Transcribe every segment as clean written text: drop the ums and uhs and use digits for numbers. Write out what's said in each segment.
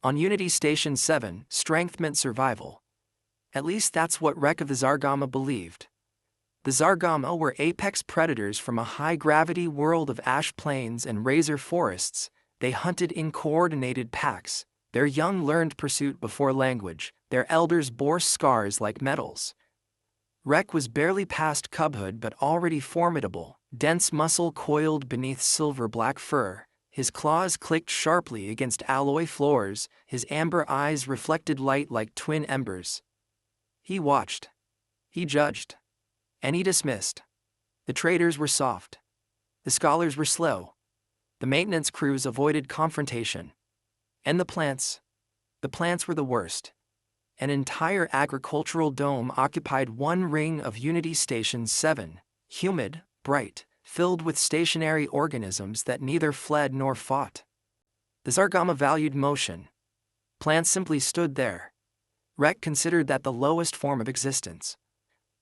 On Unity Station 7, strength meant survival. At least that's what Rekk of the Zargama believed. The Zargama were apex predators from a high-gravity world of ash plains and razor forests. They hunted in coordinated packs. Their young learned pursuit before language. Their elders bore scars like medals. Rekk was barely past cubhood but already formidable, dense muscle coiled beneath silver-black fur. His claws clicked sharply against alloy floors, his amber eyes reflected light like twin embers. He watched. He judged. And he dismissed. The traders were soft. The scholars were slow. The maintenance crews avoided confrontation. And the plants were the worst. An entire agricultural dome occupied one ring of Unity Station 7, humid, bright, filled with stationary organisms that neither fled nor fought. The Zargama valued motion. Plants simply stood there. Rekk considered that the lowest form of existence.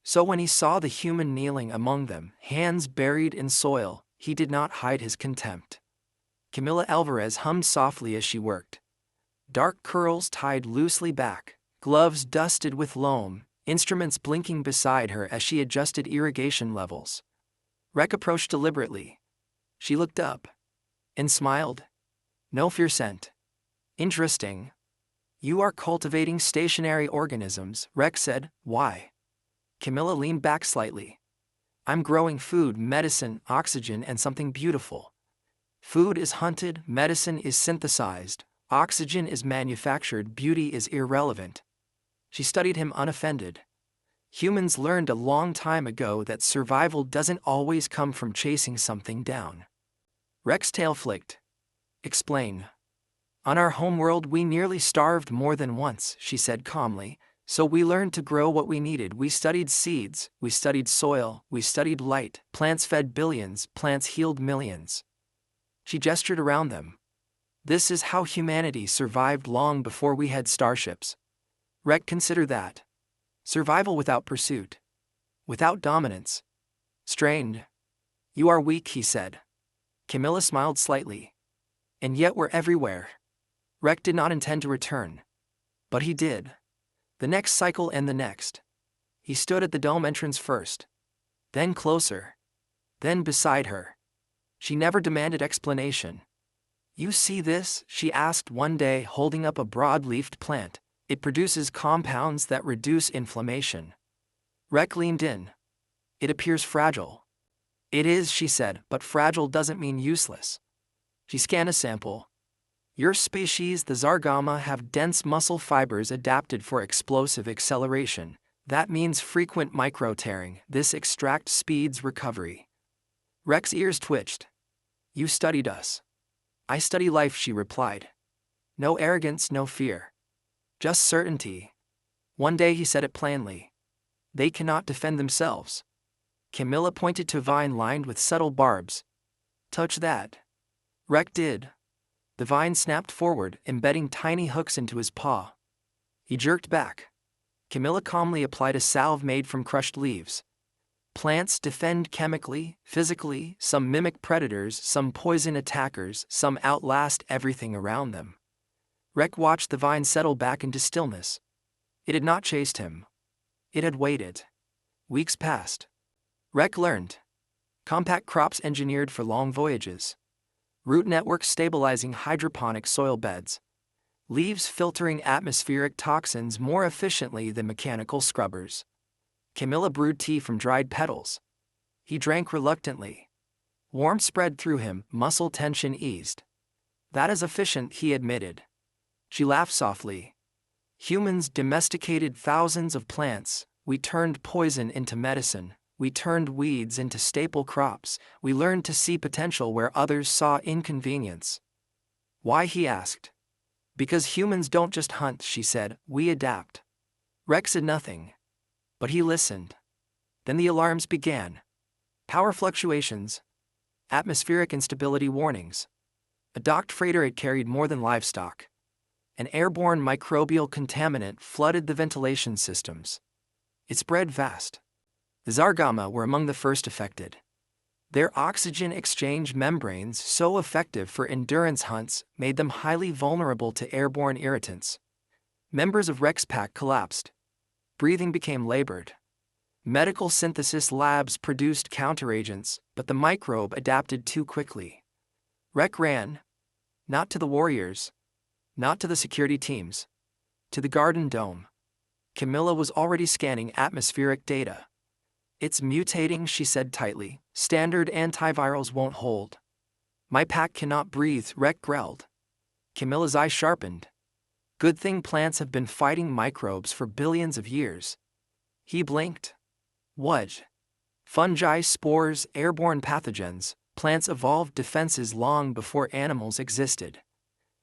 So when he saw the human kneeling among them, hands buried in soil, he did not hide his contempt. Camilla Alvarez hummed softly as she worked. Dark curls tied loosely back, gloves dusted with loam, instruments blinking beside her as she adjusted irrigation levels. Rekk approached deliberately. She looked up and smiled. No fiercest. Interesting. You are cultivating stationary organisms, Rekk said. Why? Camilla leaned back slightly. I'm growing food, medicine, oxygen, and something beautiful. Food is hunted, medicine is synthesized, oxygen is manufactured, beauty is irrelevant. She studied him unoffended. Humans learned a long time ago that survival doesn't always come from chasing something down. Rekk's tail flicked. Explain. On our homeworld we nearly starved more than once, she said calmly, so we learned to grow what we needed. We studied seeds, we studied soil, we studied light. Plants fed billions, plants healed millions. She gestured around them. This is how humanity survived long before we had starships. Rekk considered that. Survival without pursuit. Without dominance. Strained. You are weak, he said. Camilla smiled slightly. And yet we're everywhere. Rekk did not intend to return. But he did. The next cycle and the next. He stood at the dome entrance first. Then closer. Then beside her. She never demanded explanation. You see this? She asked one day, holding up a broad-leafed plant. It produces compounds that reduce inflammation. Rekk leaned in. It appears fragile. It is, she said, but fragile doesn't mean useless. She scanned a sample. Your species, the Zargama, have dense muscle fibers adapted for explosive acceleration. That means frequent micro-tearing. This extract speeds recovery. Rekk's ears twitched. You studied us. I study life, she replied. No arrogance, no fear. Just certainty. One day he said it plainly. They cannot defend themselves. Camilla pointed to a vine lined with subtle barbs. Touch that. Rekk did. The vine snapped forward, embedding tiny hooks into his paw. He jerked back. Camilla calmly applied a salve made from crushed leaves. Plants defend chemically, physically, some mimic predators, some poison attackers, some outlast everything around them. Rekk watched the vine settle back into stillness. It had not chased him. It had waited. Weeks passed. Rekk learned. Compact crops engineered for long voyages. Root networks stabilizing hydroponic soil beds. Leaves filtering atmospheric toxins more efficiently than mechanical scrubbers. Camilla brewed tea from dried petals. He drank reluctantly. Warmth spread through him, muscle tension eased. That is efficient, he admitted. She laughed softly. Humans domesticated thousands of plants. We turned poison into medicine. We turned weeds into staple crops. We learned to see potential where others saw inconvenience. Why, he asked. Because humans don't just hunt, she said, we adapt. Rekk said nothing. But he listened. Then the alarms began. Power fluctuations. Atmospheric instability warnings. A docked freighter had carried more than livestock. An airborne microbial contaminant flooded the ventilation systems. It spread fast. The Zargama were among the first affected. Their oxygen exchange membranes, so effective for endurance hunts, made them highly vulnerable to airborne irritants. Members of Rekk's pack collapsed. Breathing became labored. Medical synthesis labs produced counteragents, but the microbe adapted too quickly. Rekk ran. Not to the warriors. Not to the security teams. To the garden dome. Camilla was already scanning atmospheric data. "It's mutating," she said tightly. "Standard antivirals won't hold." "My pack cannot breathe," Rekk growled. Camilla's eye sharpened. "Good thing plants have been fighting microbes for billions of years." He blinked. "What?" "Fungi, spores, airborne pathogens. Plants evolved defenses long before animals existed."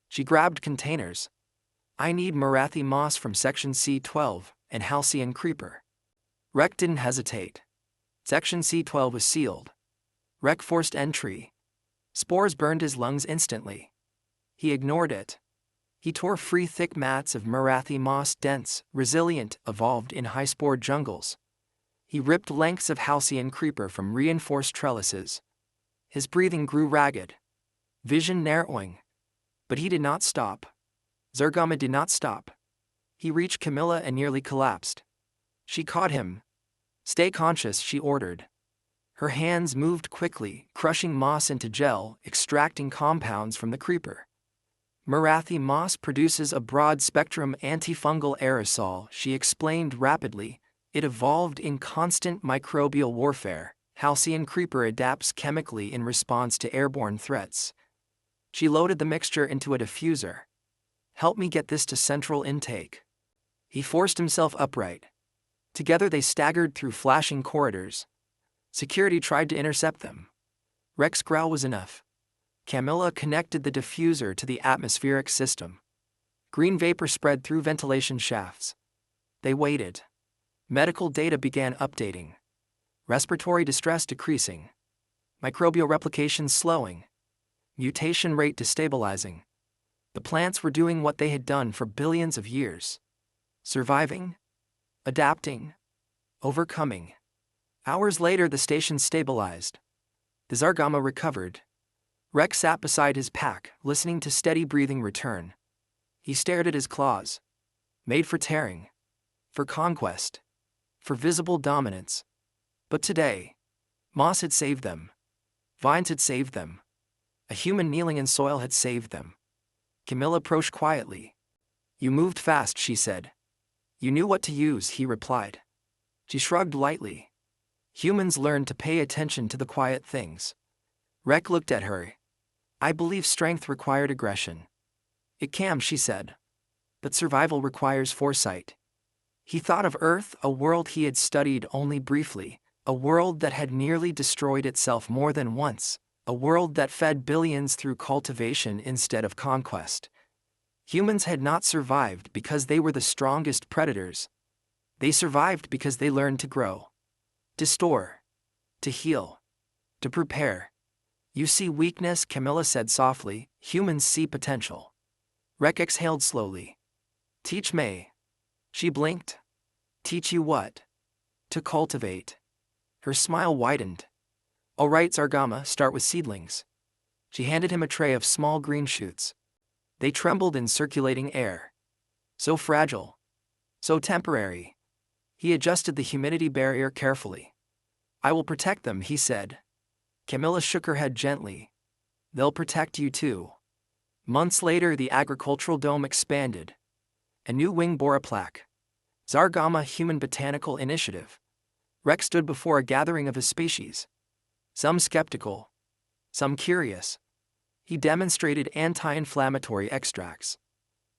She grabbed containers. "I need Morathi moss from Section C-12 and Halcyon creeper." Rekk didn't hesitate. Section C-12 was sealed. Rekk forced entry. Spores burned his lungs instantly. He ignored it. He tore free thick mats of Morathi moss, dense, resilient, evolved in high-spored jungles. He ripped lengths of Halcyon creeper from reinforced trellises. His breathing grew ragged. Vision narrowing. But he did not stop. Zargama did not stop. He reached Camilla and nearly collapsed. She caught him. "Stay conscious," she ordered. Her hands moved quickly, crushing moss into gel, extracting compounds from the creeper. "Morathi moss produces a broad-spectrum antifungal aerosol," she explained rapidly. "It evolved in constant microbial warfare. Halcyon creeper adapts chemically in response to airborne threats." She loaded the mixture into a diffuser. "Help me get this to central intake." He forced himself upright. Together they staggered through flashing corridors. Security tried to intercept them. Rekk's growl was enough. Camilla connected the diffuser to the atmospheric system. Green vapor spread through ventilation shafts. They waited. Medical data began updating. Respiratory distress decreasing. Microbial replication slowing. Mutation rate destabilizing. The plants were doing what they had done for billions of years. Surviving. Adapting. Overcoming. Hours later the station stabilized. The Zargama recovered. Rekk sat beside his pack, listening to steady breathing return. He stared at his claws. Made for tearing. For conquest. For visible dominance. But today, moss had saved them. Vines had saved them. A human kneeling in soil had saved them. Camilla approached quietly. "You moved fast," she said. "You knew what to use," he replied. She shrugged lightly. "Humans learn to pay attention to the quiet things." Rekk looked at her. "I believe strength required aggression." "It can," she said. "But survival requires foresight." He thought of Earth, a world he had studied only briefly, a world that had nearly destroyed itself more than once, a world that fed billions through cultivation instead of conquest. Humans had not survived because they were the strongest predators. They survived because they learned to grow. To store. To heal. To prepare. "You see weakness," Camilla said softly. "Humans see potential." Rekk exhaled slowly. "Teach me." She blinked. "Teach you what?" "To cultivate." Her smile widened. "All right, Zargama, start with seedlings." She handed him a tray of small green shoots. They trembled in circulating air. So fragile. So temporary. He adjusted the humidity barrier carefully. "I will protect them," he said. Camilla shook her head gently. "They'll protect you too." Months later the agricultural dome expanded. A new wing bore a plaque. Zargama Human Botanical Initiative. Rekk stood before a gathering of his species. Some skeptical. Some curious. He demonstrated anti-inflammatory extracts.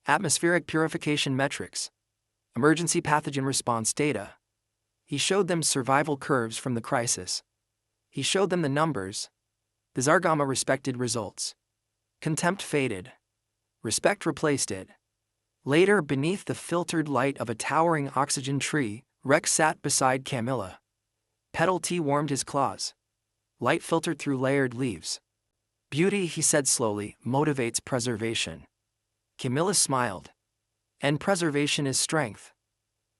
Atmospheric purification metrics. Emergency pathogen response data. He showed them survival curves from the crisis. He showed them the numbers. The Zargama respected results. Contempt faded. Respect replaced it. Later, beneath the filtered light of a towering oxygen tree, Rekk sat beside Camilla. Petal tea warmed his claws. Light filtered through layered leaves. "Beauty," he said slowly, "motivates preservation." Camilla smiled. "And preservation is strength."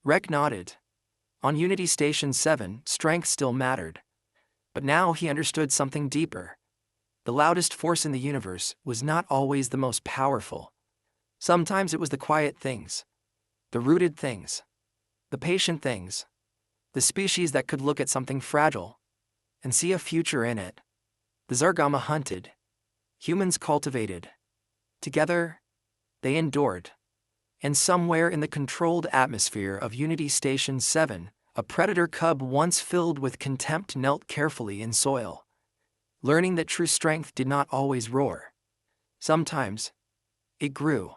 Rekk nodded. On Unity Station 7, strength still mattered. But now he understood something deeper. The loudest force in the universe was not always the most powerful. Sometimes it was the quiet things, the rooted things, the patient things, the species that could look at something fragile and see a future in it. The Zargama hunted. Humans cultivated. Together, they endured. And somewhere in the controlled atmosphere of Unity Station 7, a predator cub once filled with contempt knelt carefully in soil, learning that true strength did not always roar. Sometimes, it grew.